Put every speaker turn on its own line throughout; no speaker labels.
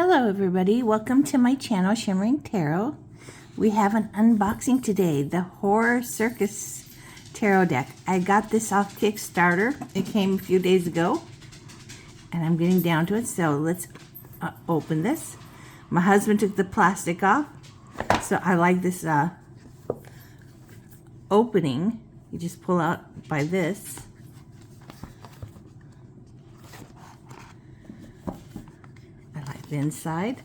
Hello everybody, welcome to my channel Shimmering Tarot. We have an unboxing today, the Horror Circus Tarot deck. I got this off Kickstarter. It came a few days ago and I'm getting down to it, so let's open this. My husband took the plastic off, so I like this opening. You just pull out by this. The inside.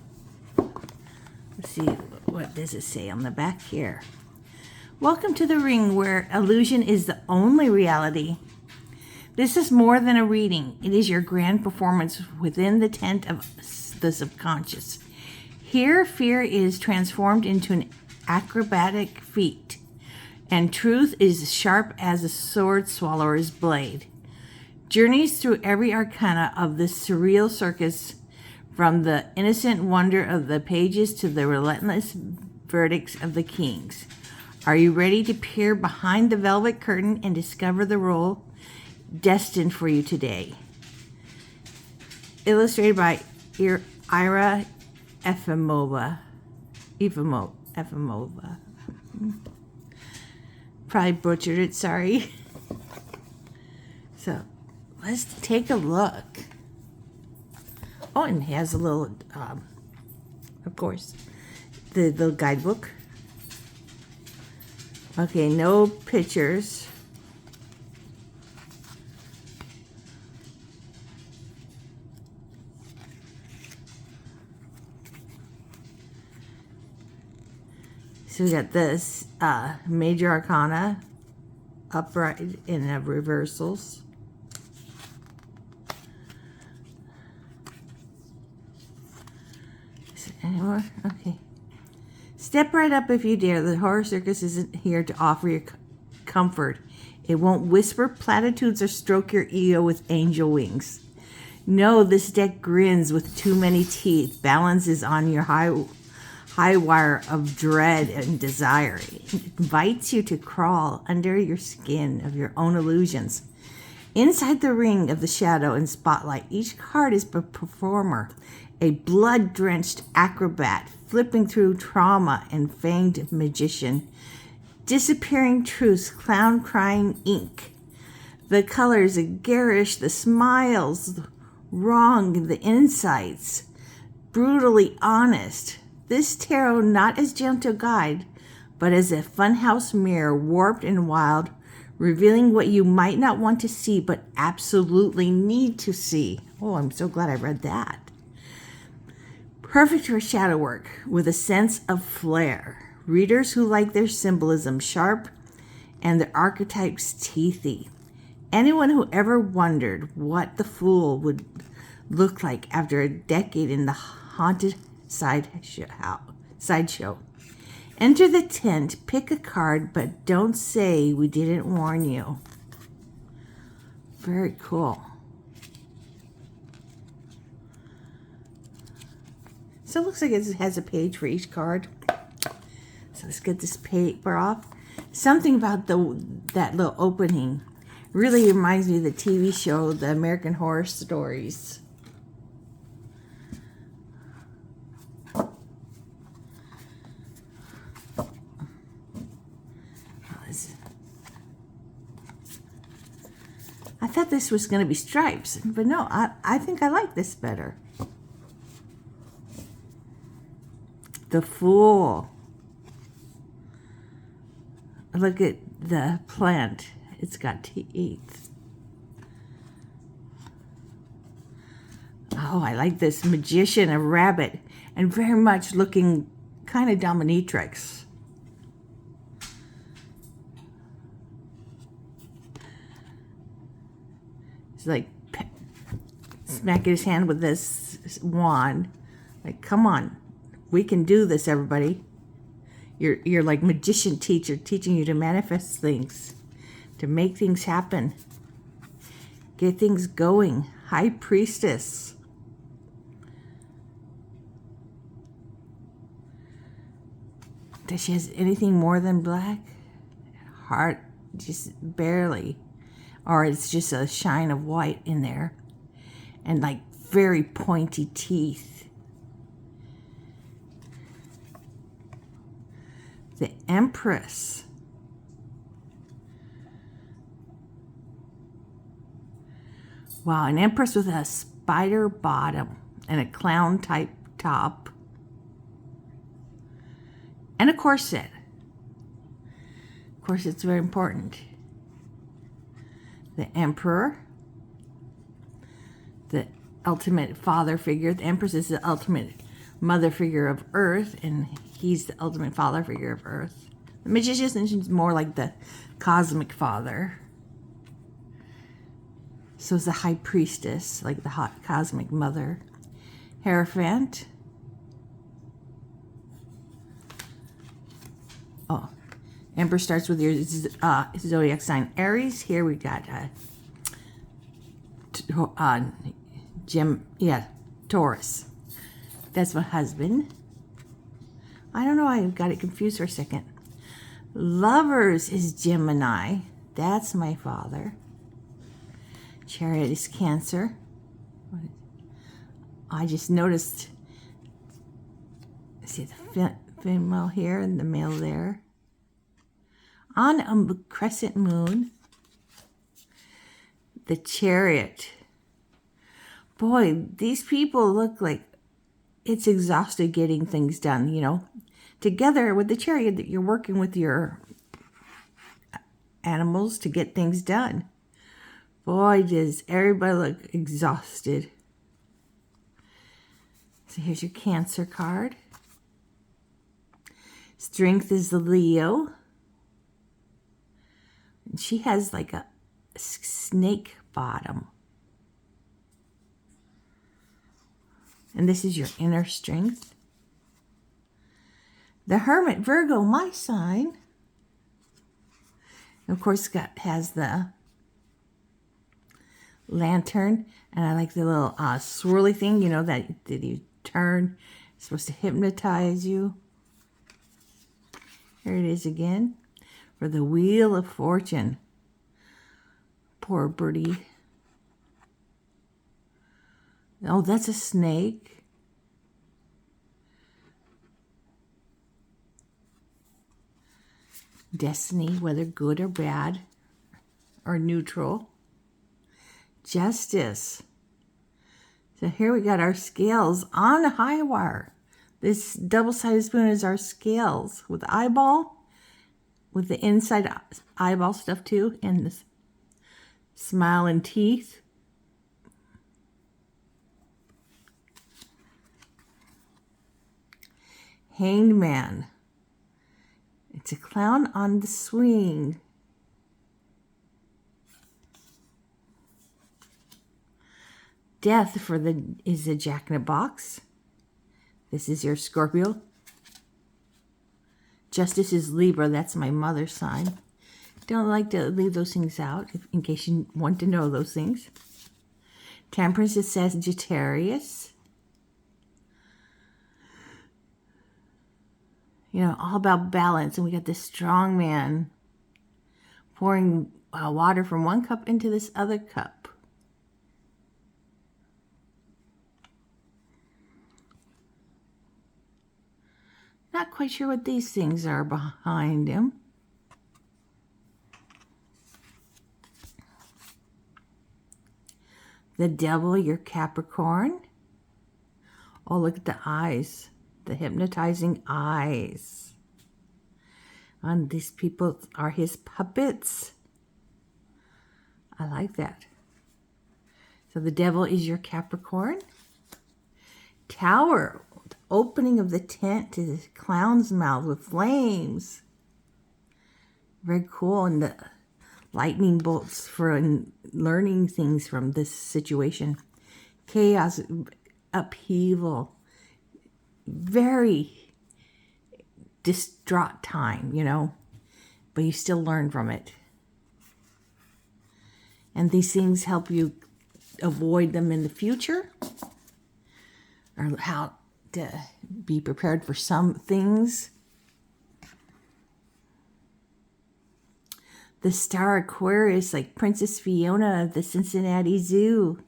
Let's see, what does it say on the back here? Welcome to the ring where illusion is the only reality. This is more than a reading. It is your grand performance within the tent of the subconscious. Here, fear is transformed into an acrobatic feat, and truth is sharp as a sword swallower's blade. Journeys through every arcana of this surreal circus, from the innocent wonder of the pages to the relentless verdicts of the kings. Are you ready to peer behind the velvet curtain and discover the role destined for you today? Illustrated by Ira Efimova. Probably butchered it, sorry. So, let's take a look. Oh, and it has a little, of course, the little guidebook. Okay, no pictures. So we got this major arcana, upright and reversals. Anymore? Okay. Step right up if you dare. The Horror Circus isn't here to offer you comfort. It won't whisper platitudes or stroke your ego with angel wings. No, this deck grins with too many teeth, balances on your high wire of dread and desire. It invites you to crawl under your skin of your own illusions. Inside the ring of the shadow and spotlight, each card is a performer, a blood-drenched acrobat, flipping through trauma and fanged magician, disappearing truths, clown-crying ink. The colors are garish, the smiles, wrong, the insights, brutally honest. This tarot not as gentle guide, but as a funhouse mirror, warped and wild, revealing what you might not want to see, but absolutely need to see. Oh, I'm so glad I read that. Perfect for shadow work with a sense of flair. Readers who like their symbolism sharp and their archetypes teethy. Anyone who ever wondered what the Fool would look like after a decade in the haunted sideshow. Enter the tent, pick a card, but don't say we didn't warn you. Very cool. So it looks like it has a page for each card. So let's get this paper off. Something about that little opening really reminds me of the TV show, The American Horror Stories. I thought this was going to be stripes, but no, I think I like this better. The Fool. Look at the plant. It's got teeth. Oh, I like this magician, a rabbit, and very much looking kind of dominatrix. He's like smacking his hand with this wand. Like, come on. We can do this, everybody. You're like magician teacher teaching you to manifest things, to make things happen, get things going. High priestess. Does she have anything more than black? Heart, just barely. Or it's just a shine of white in there. And like very pointy teeth. The Empress. Wow, an empress with a spider bottom and a clown type top. And a corset. Corset's very important. The Emperor. The ultimate father figure. The Empress is the ultimate mother figure of Earth, and he's the ultimate father figure of Earth. The Magician is more like the cosmic father. So is the High Priestess, like the hot cosmic mother. Hierophant. Oh, Emperor starts with your zodiac sign Aries. Here we got Taurus. That's my husband. I don't know, I got it confused for a second. Lovers is Gemini. That's my father. Chariot is Cancer. I just noticed, see the female here and the male there. On a crescent moon, the Chariot. Boy, these people look like it's exhausted getting things done, you know. Together with the Chariot, you're working with your animals to get things done. Boy, does everybody look exhausted. So here's your Cancer card. Strength is the Leo. And she has like a snake bottom. And this is your inner strength. The Hermit, Virgo, my sign. Of course, has the lantern, and I like the little swirly thing, you know, that you turn. It's supposed to hypnotize you. Here it is again for the Wheel of Fortune. Poor birdie. Oh, that's a snake. Destiny, whether good or bad or neutral. Justice. So here we got our scales on a high wire. This double-sided spoon is our scales with the eyeball, with the inside eyeball stuff too, and the smile and teeth. Hanged Man. It's a clown on the swing. Death is a Jack in a Box. This is your Scorpio. Justice is Libra. That's my mother's sign. Don't like to leave those things out in case you want to know those things. Temperance is Sagittarius. You know, all about balance. And we got this strong man pouring water from one cup into this other cup. Not quite sure what these things are behind him. The Devil, your Capricorn. Oh, look at the eyes. The hypnotizing eyes. And these people are his puppets. I like that. So the Devil is your Capricorn. Tower. The opening of the tent to the clown's mouth with flames. Very cool. And the lightning bolts for learning things from this situation. Chaos, upheaval. Very distraught time, you know, but you still learn from it. And these things help you avoid them in the future, or how to be prepared for some things. The Star Aquarius, like Princess Fiona of the Cincinnati Zoo.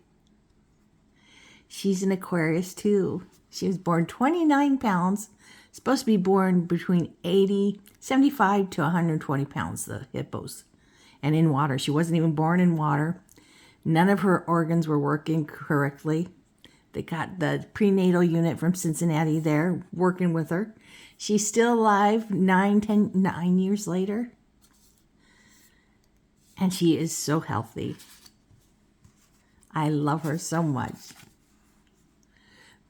She's an Aquarius too. She was born 29 pounds, Supposed to be born between 75 to 120 pounds, the hippos. And in water. She wasn't even born in water. None of her organs were working correctly. They got the prenatal unit from Cincinnati there working with her. She's still alive 9 years later. And she is so healthy. I love her so much.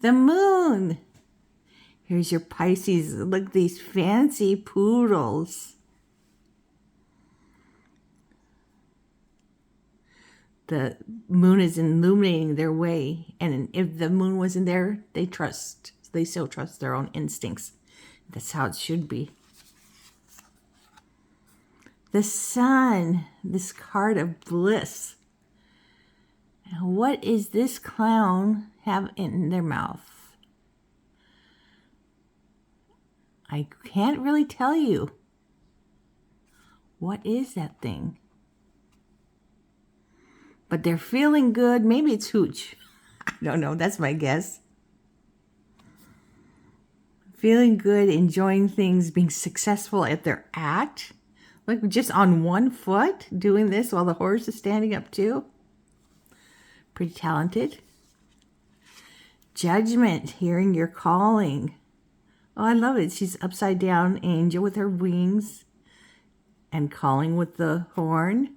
The moon. Here's your Pisces. Look at these fancy poodles. The moon is illuminating their way. And if the moon wasn't there, they still trust their own instincts. That's how it should be. The sun, this card of bliss. Now, what is this clown have in their mouth? I can't really tell you. What is that thing? But they're feeling good. Maybe it's hooch. I don't know. That's my guess. Feeling good, enjoying things, being successful at their act. Like just on one foot doing this while the horse is standing up too. Pretty talented. Judgment, hearing your calling. Oh, I love it. She's upside down angel with her wings and calling with the horn.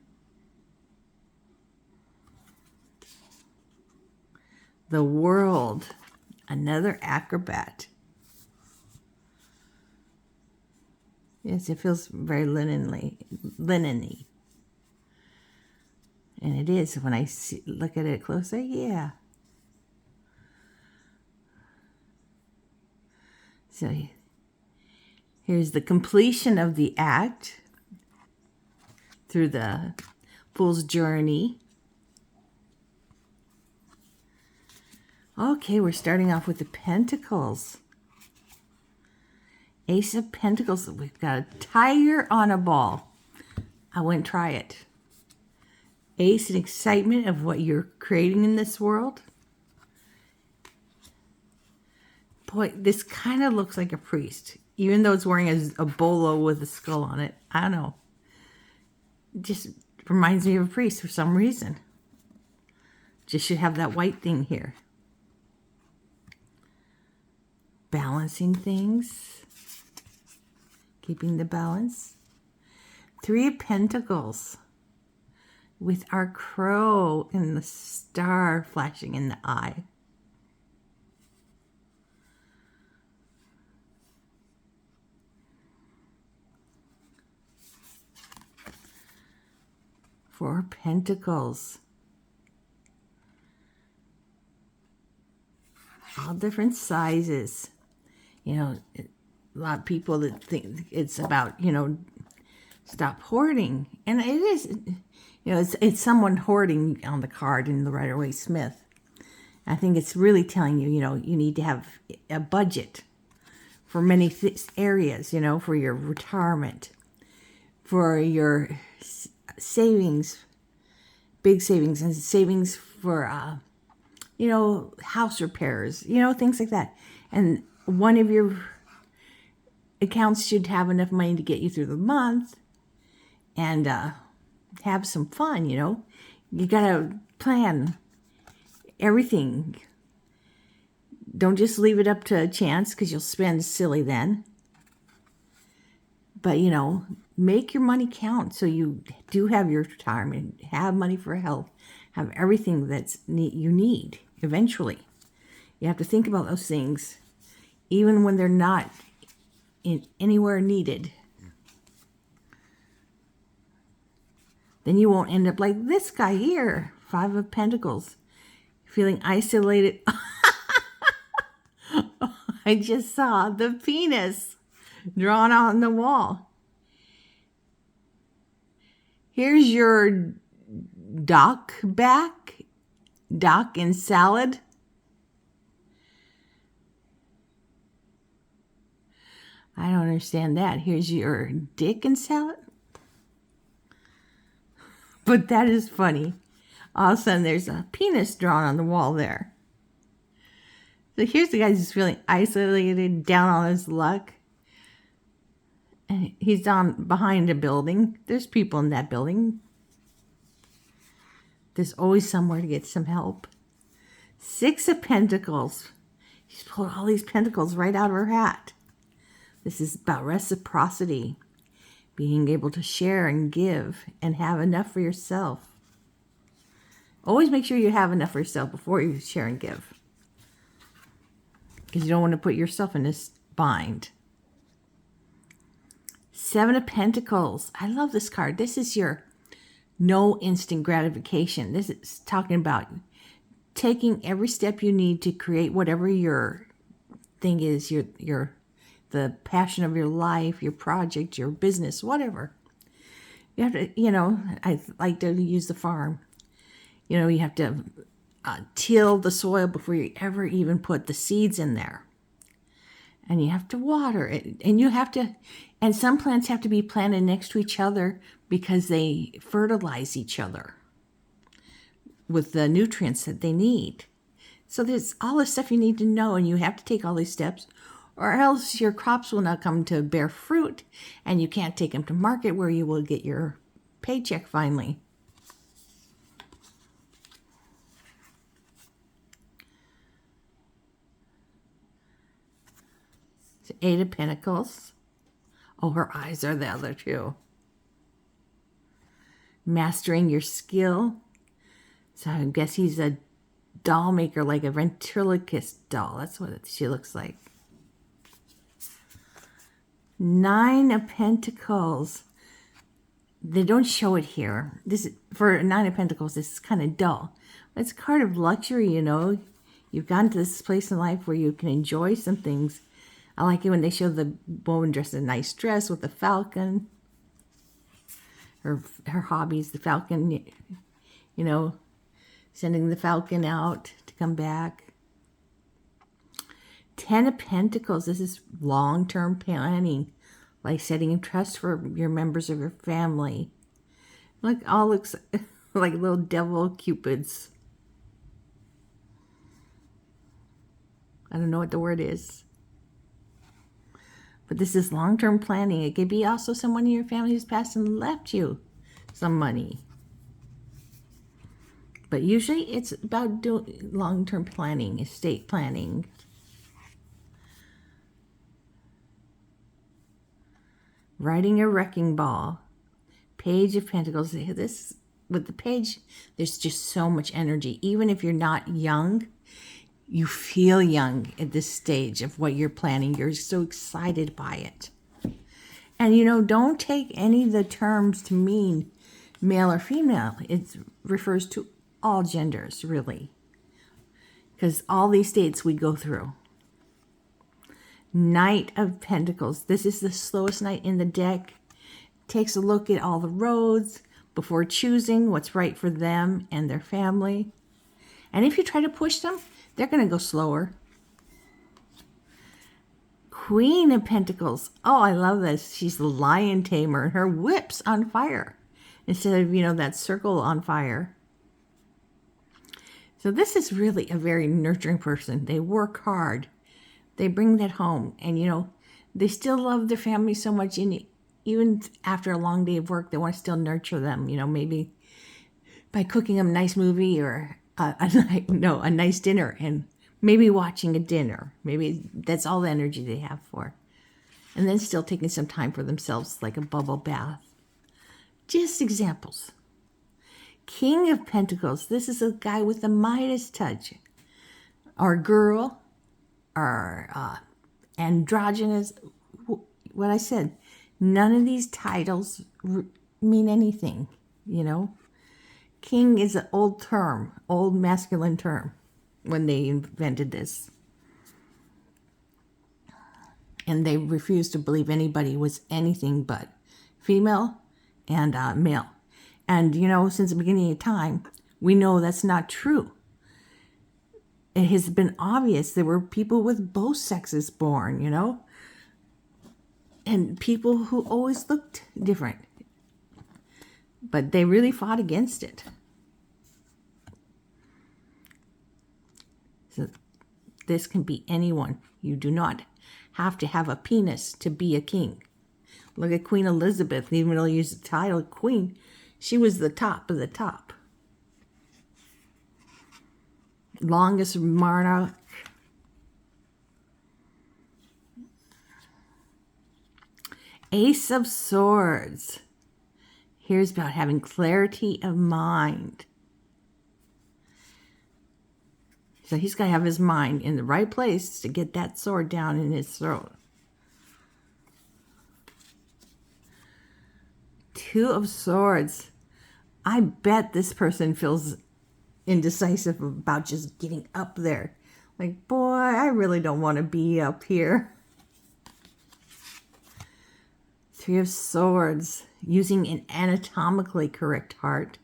The world, another acrobat. Yes, it feels very linen-y. And it is when I look at it closer, yeah. So here's the completion of the act through the Fool's Journey. Okay, we're starting off with the Pentacles. Ace of Pentacles. We've got a tiger on a ball. I wouldn't try it. Ace and excitement of what you're creating in this world. Boy, this kind of looks like a priest, even though it's wearing a bolo with a skull on it. I don't know. It just reminds me of a priest for some reason. Just should have that white thing here. Balancing things. Keeping the balance. Three of Pentacles. With our crow and the star flashing in the eye. Four Pentacles. All different sizes. You know, a lot of people that think it's about, you know, stop hoarding. And it is, you know, it's someone hoarding on the card in the Rider-Waite-Smith. I think it's really telling you, you know, you need to have a budget for many areas, you know, for your retirement, for your savings, big savings, and savings for, you know, house repairs, you know, things like that. And one of your accounts should have enough money to get you through the month and have some fun, you know. You got to plan everything. Don't just leave it up to chance because you'll spend silly then. But, you know, make your money count so you do have your retirement, have money for health, have everything that's you need eventually. You have to think about those things even when they're not anywhere needed. Then you won't end up like this guy here, Five of Pentacles, feeling isolated. I just saw the penis drawn on the wall. Here's your dock and salad. I don't understand that. Here's your dick and salad. But that is funny. All of a sudden there's a penis drawn on the wall there. So here's the guy who's feeling isolated, down on his luck. And he's down behind a building. There's people in that building. There's always somewhere to get some help. 6 of Pentacles. She's pulled all these pentacles right out of her hat. This is about reciprocity. Being able to share and give and have enough for yourself. Always make sure you have enough for yourself before you share and give. Because you don't want to put yourself in this bind. 7 of Pentacles. I love this card. This is your no instant gratification. This is talking about taking every step you need to create whatever your thing is, the passion of your life, your project, your business, whatever. You have to, I like to use the farm. You have to till the soil before you ever even put the seeds in there. And you have to water it. And some plants have to be planted next to each other because they fertilize each other with the nutrients that they need. So there's all this stuff you need to know, and you have to take all these steps, or else your crops will not come to bear fruit, and you can't take them to market where you will get your paycheck finally. So 8 of Pentacles. Oh, her eyes are the other 2. Mastering your skill. So I guess he's a doll maker, like a ventriloquist doll. That's what she looks like. 9 of Pentacles. They don't show it here. For 9 of Pentacles, this is kind of dull. But it's a card of luxury, You've gotten to this place in life where you can enjoy some things. I like it when they show the woman dressed in a nice dress with the falcon. Her hobbies, the falcon, sending the falcon out to come back. 10 of Pentacles. This is long-term planning, like setting a trust for your members of your family. All looks like little devil cupids. I don't know what the word is. But this is long-term planning. It could be also someone in your family who's passed and left you some money. But usually it's about doing long-term planning, estate planning. Riding a wrecking ball. Page of Pentacles. With the page, there's just so much energy. Even if you're not young, you feel young at this stage of what you're planning. You're so excited by it. And don't take any of the terms to mean male or female. It refers to all genders, really. Because all these states we go through. Knight of Pentacles. This is the slowest knight in the deck. Takes a look at all the roads before choosing what's right for them and their family. And if you try to push them, they're going to go slower. Queen of Pentacles. Oh, I love this. She's the lion tamer, and her whip's on fire instead of, that circle on fire. So this is really a very nurturing person. They work hard. They bring that home. And, they still love their family so much. And even after a long day of work, they want to still nurture them, maybe by cooking them a nice movie or a nice dinner, and maybe watching a dinner. Maybe that's all the energy they have for. And then still taking some time for themselves, like a bubble bath. Just examples. King of Pentacles. This is a guy with the Midas touch. Or girl. Or androgynous. What I said. None of these titles mean anything, King is an old term, old masculine term, when they invented this. And they refused to believe anybody was anything but female and male. And, since the beginning of time, we know that's not true. It has been obvious there were people with both sexes born, and people who always looked different. But they really fought against it. So This can be anyone. You do not have to have a penis to be a king. Look at Queen Elizabeth, even though you use the title Queen, she was the top of the top. Longest monarch. Ace of Swords. Here's about having clarity of mind. So he's got to have his mind in the right place to get that sword down in his throat. Two of Swords. I bet this person feels indecisive about just getting up there. Like, boy, I really don't want to be up here. Three of Swords. Using an anatomically correct heart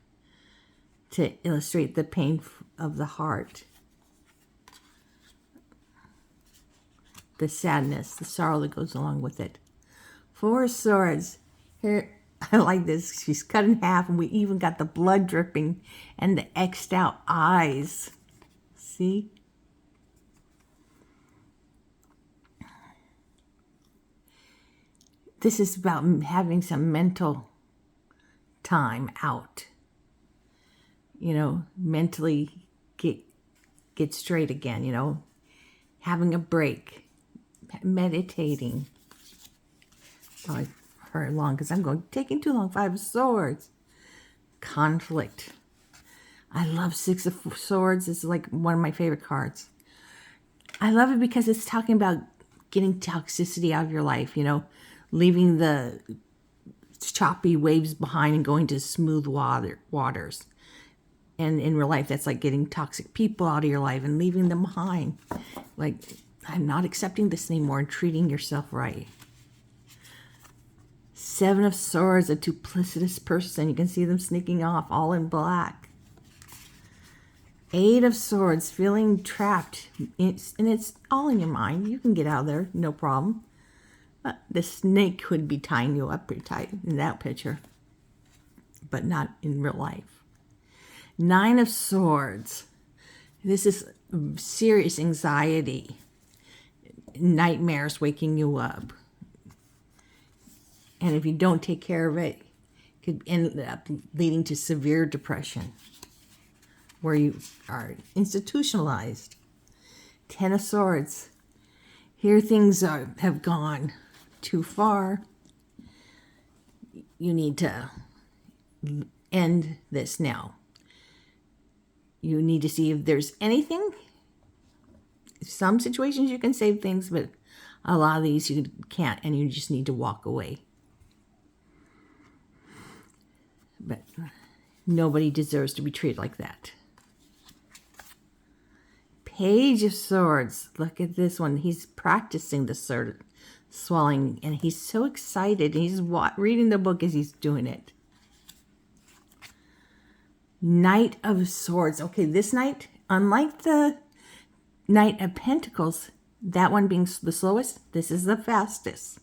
to illustrate the pain of the heart. The sadness, the sorrow that goes along with it. Four of Swords. Here, I like this. She's cut in half, and we even got the blood dripping and the X'd out eyes. See? This is about having some mental time out. You know, mentally get straight again, you know. Having a break. Meditating. Oh, I hurry along because I'm taking too long. Five of Swords. Conflict. I love Six of Swords. It's like one of my favorite cards. I love it because it's talking about getting toxicity out of your life, you know. Leaving the choppy waves behind and going to smooth waters. And in real life, that's like getting toxic people out of your life and leaving them behind. Like, I'm not accepting this anymore and treating yourself right. Seven of Swords, a duplicitous person. You can see them sneaking off, all in black. Eight of Swords, feeling trapped. And it's all in your mind. You can get out of there, no problem. The snake could be tying you up pretty tight in that picture, but not in real life. Nine of Swords. This is serious anxiety, nightmares waking you up. And if you don't take care of it, it could end up leading to severe depression, where you are institutionalized. Ten of Swords. Here things have gone too far. You need to end this now. You need to see if there's anything. Some situations you can save things, but a lot of these you can't, and you just need to walk away. But nobody deserves to be treated like that. Page of Swords. Look at this one. He's practicing the sword swallowing, and he's so excited. He's reading the book as he's doing it. Knight of Swords. Okay, this knight, unlike the Knight of Pentacles, that one being the slowest, this is the fastest.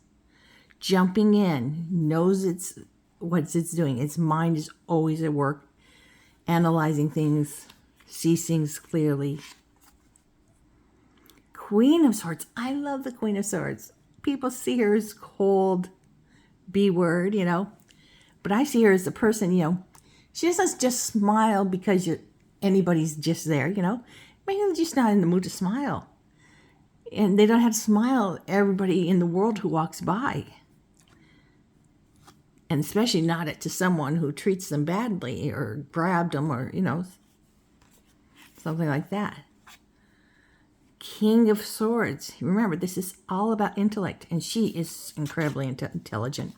Jumping in, knows what it's doing. Its mind is always at work, analyzing things, sees things clearly. Queen of Swords. I love the Queen of Swords. People see her as cold, B-word, you know. But I see her as a person, you know. She doesn't just smile because anybody's just there, you know. Maybe they're just not in the mood to smile. And they don't have to smile at everybody in the world who walks by. And especially not to someone who treats them badly or grabbed them or, you know, something like that. King of Swords. Remember, this is all about intellect, and she is incredibly intelligent.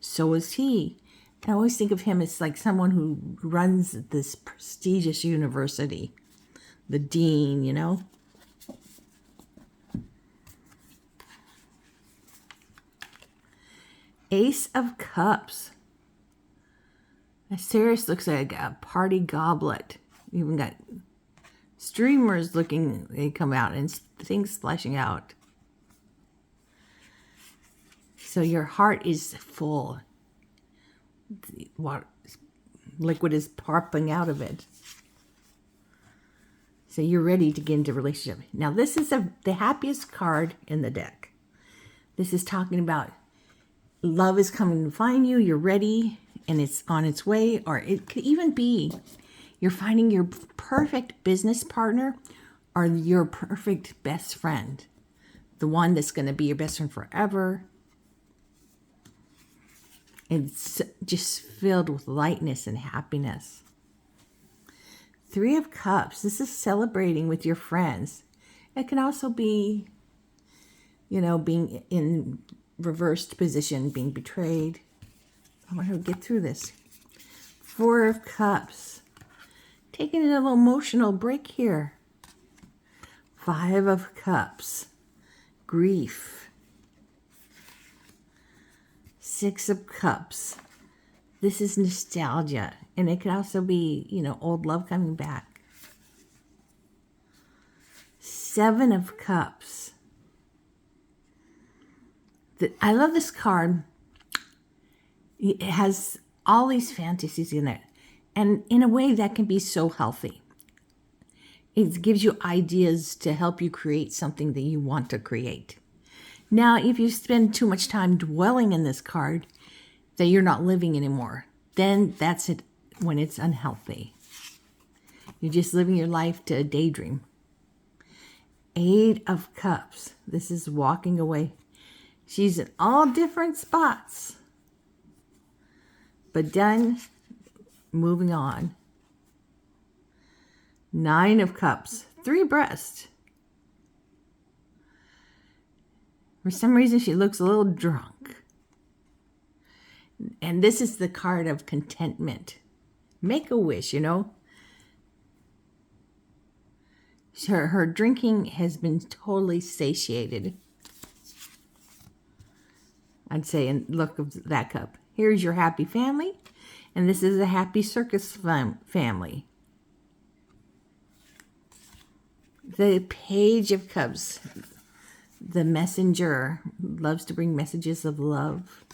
So is he. I always think of him as like someone who runs this prestigious university. The dean, you know. Ace of Cups. A serious looks like a party goblet. Even got streamers looking, they come out and things splashing out. So your heart is full. Liquid is popping out of it. So you're ready to get into a relationship. Now this is the happiest card in the deck. This is talking about love is coming to find you. You're ready and it's on its way. Or it could even be you're finding your perfect business partner or your perfect best friend. The one that's going to be your best friend forever. It's just filled with lightness and happiness. 3 of Cups. This is celebrating with your friends. It can also be, being in reversed position, being betrayed. I want to get through this. 4 of Cups. Taking a little emotional break here. 5 of Cups. Grief. 6 of Cups. This is nostalgia. And it could also be, old love coming back. 7 of Cups. I love this card. It has all these fantasies in it. And in a way that can be so healthy. It gives you ideas to help you create something that you want to create. Now, if you spend too much time dwelling in this card that you're not living anymore, then that's it when it's unhealthy. You're just living your life to a daydream. 8 of Cups. This is walking away. She's in all different spots. But done. Moving on. 9 of Cups. 3 breasts. For some reason, she looks a little drunk. And this is the card of contentment. Make a wish, Her drinking has been totally satiated. I'd say, and look of that cup. Here's your happy family. And this is a happy circus family. The Page of Cups. The messenger loves to bring messages of love.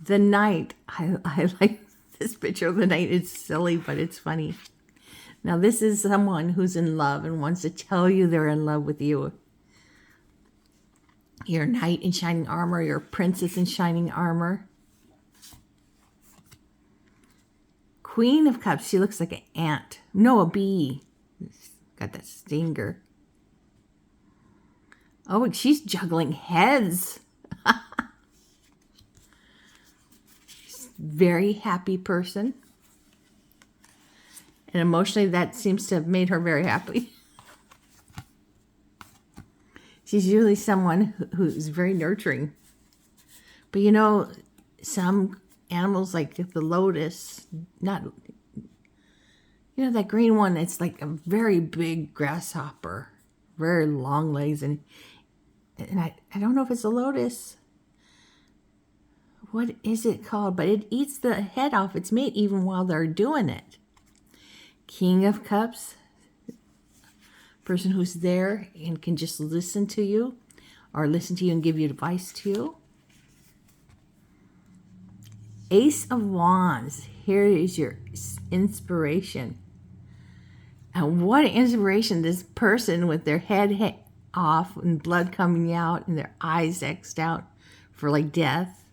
The Knight. I like this picture of the Knight. It's silly, but it's funny. Now, this is someone who's in love and wants to tell you they're in love with you. Your knight in shining armor, your princess in shining armor. Queen of Cups. She looks like an ant. No, a bee. Got that stinger. Oh, and she's juggling heads. She's a very happy person. And emotionally, that seems to have made her very happy. She's usually someone who's very nurturing. But some animals like the lotus, that green one, it's like a very big grasshopper, very long legs. And I don't know if it's a lotus. What is it called? But it eats the head off its mate even while they're doing it. King of Cups. Person who's there and can just listen to you or listen to you and give you advice to you. Ace of Wands. Here is your inspiration. And what inspiration, this person with their head off and blood coming out and their eyes X'd out for like death.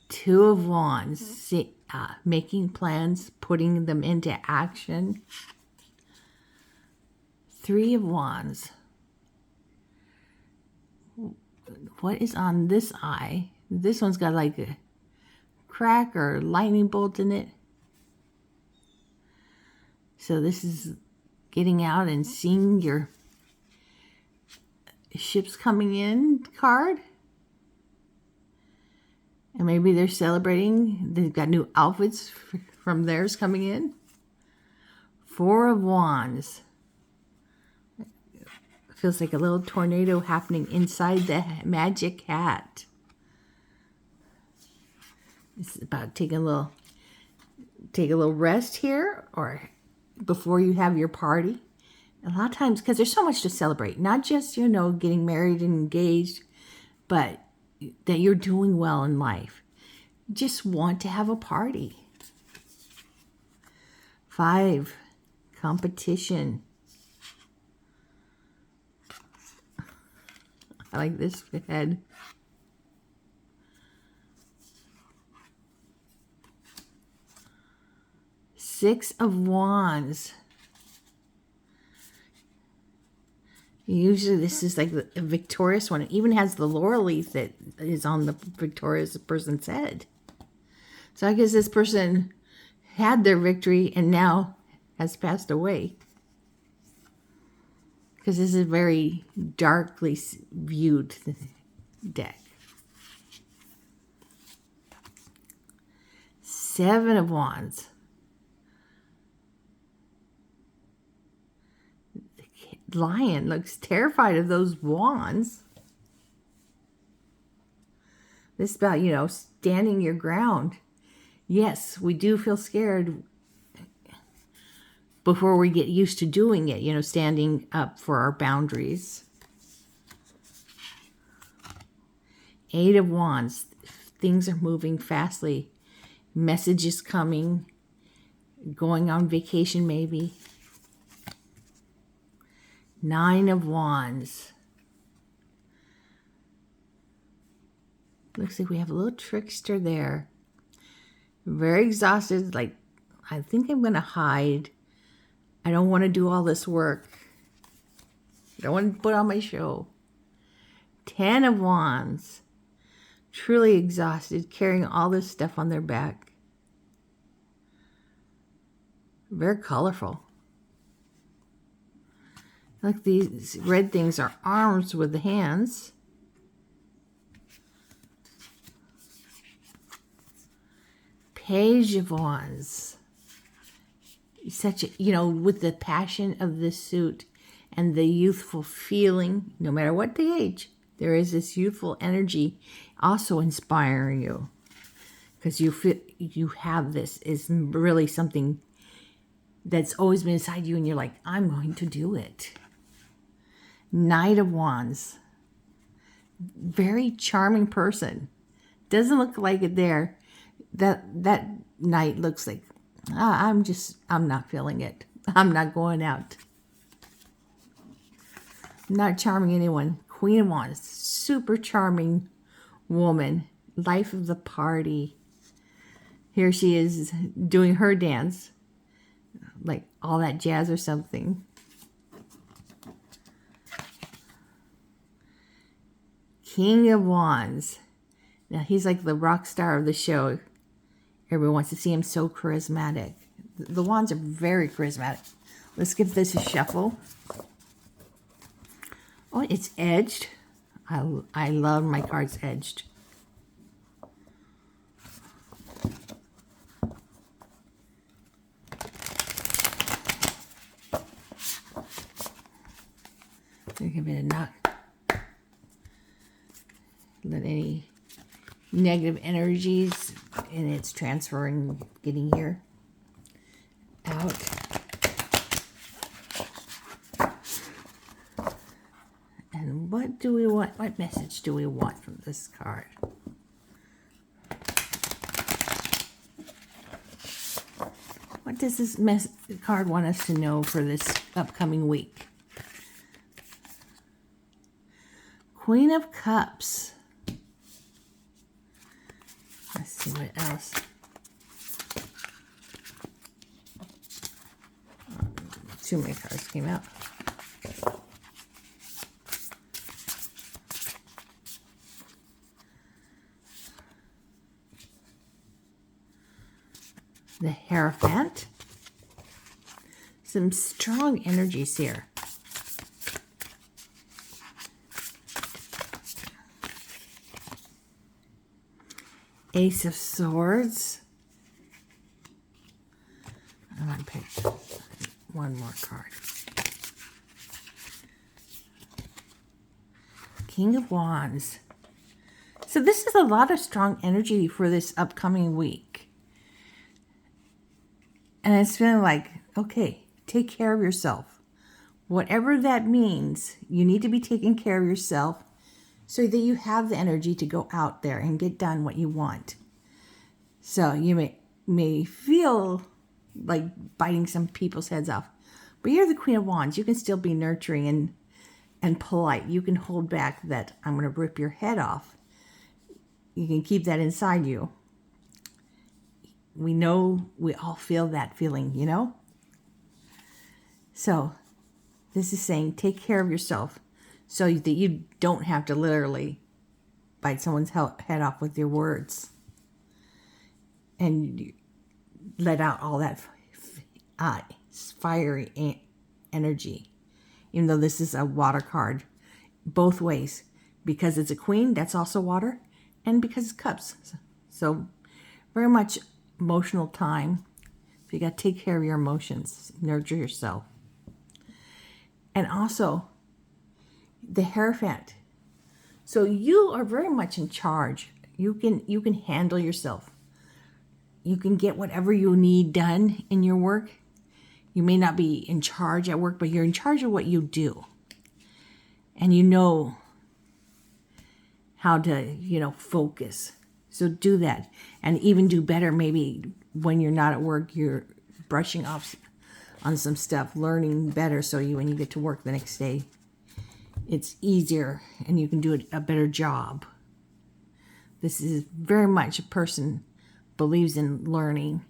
Two of Wands, making plans, putting them into action. 3 of Wands. What is on this eye? This one's got like a crack or lightning bolt in it. So this is getting out and seeing your ships coming in card. And maybe they're celebrating. They've got new outfits from theirs coming in. 4 of Wands. Feels like a little tornado happening inside the magic hat. It's about take a little rest here or before you have your party. A lot of times, because there's so much to celebrate. Not just, getting married and engaged, but that you're doing well in life. just want to have a party. 5, competition. I like this head. 6 of Wands. Usually this is like a victorious one. It even has the laurel leaf that is on the victorious person's head. So I guess this person had their victory and now has passed away. Because this is a very darkly viewed deck. 7 of Wands. The lion looks terrified of those wands. This is about, you know, standing your ground. Yes, we do feel scared before we get used to doing it, you know, standing up for our boundaries. 8 of Wands. Things are moving fastly. Messages coming. Going on vacation maybe. 9 of Wands. Looks like we have a little trickster there. Very exhausted, like, I think I'm going to hide. I don't want to do all this work. I don't want to put on my show. 10 of Wands. Truly exhausted, carrying all this stuff on their back. Very colorful. Like these red things are arms with the hands. Page of Wands. Such a, you know, with the passion of this suit and the youthful feeling, no matter what the age, there is this youthful energy also inspiring you. Because you feel you have this is really something that's always been inside you and you're like, I'm going to do it. Knight of Wands. Very charming person. Doesn't look like it there. That knight looks like, I'm not feeling it. I'm not going out. Not charming anyone. Queen of Wands. Super charming woman. Life of the party. Here she is doing her dance. Like all that jazz or something. King of Wands. Now he's like the rock star of the show. Everyone wants to see him, so charismatic. The wands are very charismatic. Let's give this a shuffle. Oh, it's edged. I love my cards edged. Give it a knock. Let any negative energies and it's transferring, getting here, out. And what do we want? What message do we want from this card? What does this card want us to know for this upcoming week? Queen of Cups. Let's see what else. Too many cards came out. The Hierophant. Some strong energies here. Ace of Swords. I'm going to pick one more card. King of Wands. So this is a lot of strong energy for this upcoming week. And it's feeling like, okay, take care of yourself. Whatever that means, you need to be taking care of yourself so that you have the energy to go out there and get done what you want. So you may feel like biting some people's heads off, but you're the Queen of Wands. You can still be nurturing and polite. You can hold back that I'm going to rip your head off. You can keep that inside you. We know we all feel that feeling, you know? So this is saying take care of yourself so that you don't have to literally bite someone's head off with your words. And let out all that fiery energy. Even though this is a water card, both ways. Because it's a queen, that's also water. And because it's cups. So very much emotional time. So you got to take care of your emotions. Nurture yourself. And also the Hierophant. So you are very much in charge. You can handle yourself. You can get whatever you need done in your work. You may not be in charge at work, but you're in charge of what you do. And you know how to, focus. So do that. And even do better maybe when you're not at work, you're brushing off on some stuff, learning better so when you get to work the next day, it's easier and you can do a better job. This is very much a person believes in learning.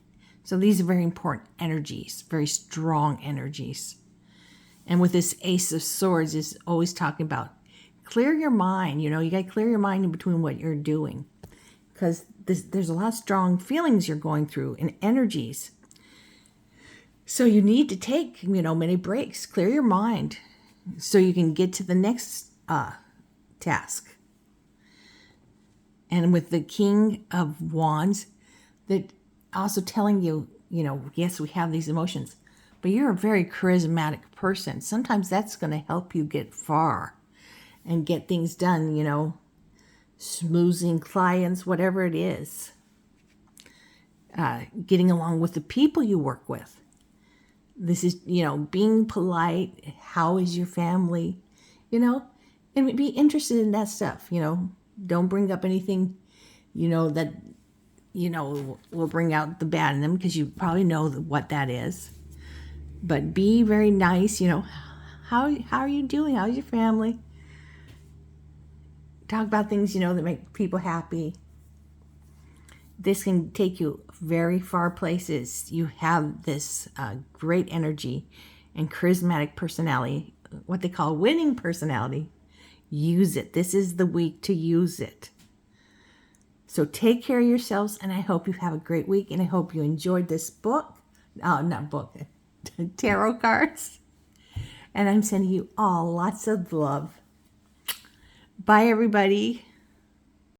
So these are very important energies, very strong energies. And with this Ace of Swords is always talking about clear your mind. You got to clear your mind in between what you're doing. Because there's a lot of strong feelings you're going through and energies. So you need to take, many breaks. Clear your mind so you can get to the next task. And with the King of Wands, that also telling you, yes, we have these emotions, but you're a very charismatic person. Sometimes that's going to help you get far and get things done, smoozing clients, whatever it is. Getting along with the people you work with. This is, being polite. How is your family? And be interested in that stuff, Don't bring up anything, that will bring out the bad in them because you probably know what that is. But be very nice, how are you doing? How's your family? Talk about things, that make people happy. This can take you very far places. You have this great energy and charismatic personality, what they call winning personality. Use it. This is the week to use it. So take care of yourselves, and I hope you have a great week, and I hope you enjoyed this book. Oh, not book. Tarot cards. And I'm sending you all lots of love. Bye, everybody.